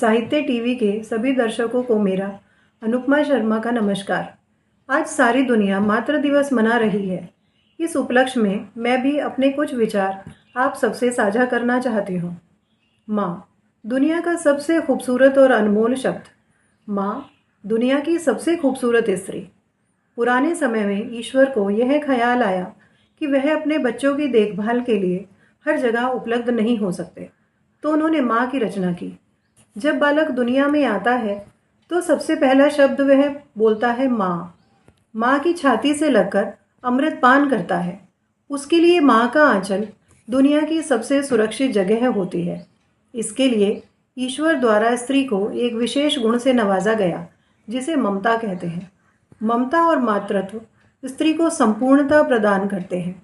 साहित्य टीवी के सभी दर्शकों को मेरा अनुपमा शर्मा का नमस्कार। आज सारी दुनिया मातृ दिवस मना रही है। इस उपलक्ष्य में मैं भी अपने कुछ विचार आप सबसे साझा करना चाहती हूँ। माँ, दुनिया का सबसे खूबसूरत और अनमोल शब्द। माँ, दुनिया की सबसे खूबसूरत स्त्री। पुराने समय में ईश्वर को यह ख्याल आया कि वह अपने बच्चों की देखभाल के लिए हर जगह उपलब्ध नहीं हो सकते, तो उन्होंने माँ की रचना की। जब बालक दुनिया में आता है तो सबसे पहला शब्द वह बोलता है माँ। माँ की छाती से लगकर अमृत पान करता है। उसके लिए माँ का आंचल दुनिया की सबसे सुरक्षित जगह होती है। इसके लिए ईश्वर द्वारा स्त्री को एक विशेष गुण से नवाजा गया, जिसे ममता कहते हैं। ममता और मातृत्व स्त्री को संपूर्णता प्रदान करते हैं।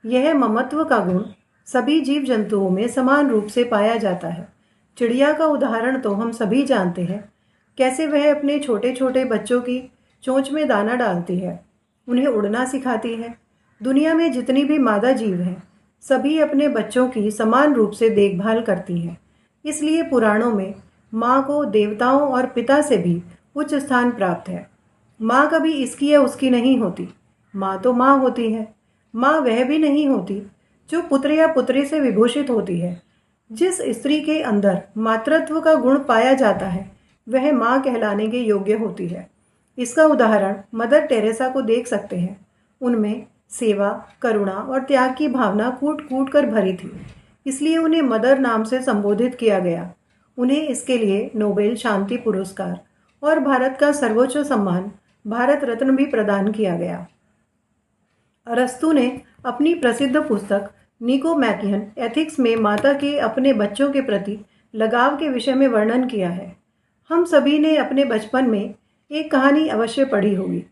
यह ममत्व का गुण सभी जीव जंतुओं में समान रूप से पाया जाता है। चिड़िया का उदाहरण तो हम सभी जानते हैं, कैसे वह अपने छोटे छोटे बच्चों की चोंच में दाना डालती है, उन्हें उड़ना सिखाती है। दुनिया में जितनी भी मादा जीव हैं, सभी अपने बच्चों की समान रूप से देखभाल करती हैं। इसलिए पुराणों में माँ को देवताओं और पिता से भी उच्च स्थान प्राप्त है। माँ कभी इसकी या उसकी नहीं होती। माँ तो माँ होती है। माँ वह भी नहीं होती जो पुत्र या पुत्री से विभूषित होती है। जिस स्त्री के अंदर मातृत्व का गुण पाया जाता है, वह माँ कहलाने के योग्य होती है। इसका उदाहरण मदर टेरेसा को देख सकते हैं। उनमें सेवा, करुणा और त्याग की भावना कूट कूट कर भरी थी, इसलिए उन्हें मदर नाम से संबोधित किया गया। उन्हें इसके लिए नोबेल शांति पुरस्कार और भारत का सर्वोच्च सम्मान भारत रत्न भी प्रदान किया गया। अरस्तु ने अपनी प्रसिद्ध पुस्तक निकोमैकियन एथिक्स में माता के अपने बच्चों के प्रति लगाव के विषय में वर्णन किया है। हम सभी ने अपने बचपन में एक कहानी अवश्य पढ़ी होगी,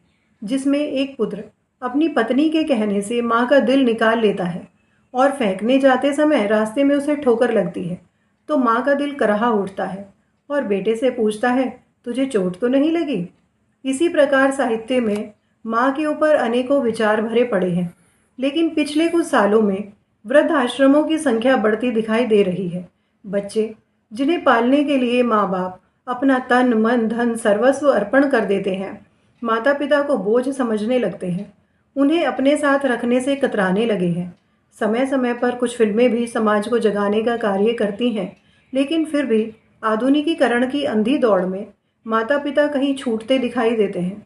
जिसमें एक पुत्र अपनी पत्नी के कहने से माँ का दिल निकाल लेता है और फेंकने जाते समय रास्ते में उसे ठोकर लगती है, तो माँ का दिल कराहा उठता है और बेटे से पूछता है, तुझे चोट तो नहीं लगी? इसी प्रकार साहित्य में माँ के ऊपर अनेकों विचार भरे पड़े हैं, लेकिन पिछले कुछ सालों में वृद्ध आश्रमों की संख्या बढ़ती दिखाई दे रही है। बच्चे जिन्हें पालने के लिए माँ बाप अपना तन मन धन सर्वस्व अर्पण कर देते हैं, माता पिता को बोझ समझने लगते हैं। उन्हें अपने साथ रखने से कतराने लगे हैं। समय समय पर कुछ फिल्में भी समाज को जगाने का कार्य करती हैं, लेकिन फिर भी आधुनिकीकरण की अंधी दौड़ में माता पिता कहीं छूटते दिखाई देते हैं।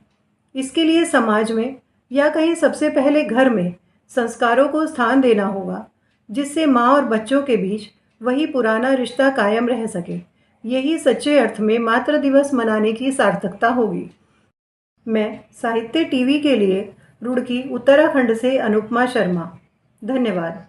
इसके लिए समाज में या कहीं सबसे पहले घर में संस्कारों को स्थान देना होगा, जिससे माँ और बच्चों के बीच वही पुराना रिश्ता कायम रह सके। यही सच्चे अर्थ में मातृ दिवस मनाने की सार्थकता होगी। मैं साहित्य टीवी के लिए रुड़की उत्तराखंड से अनुपमा शर्मा। धन्यवाद।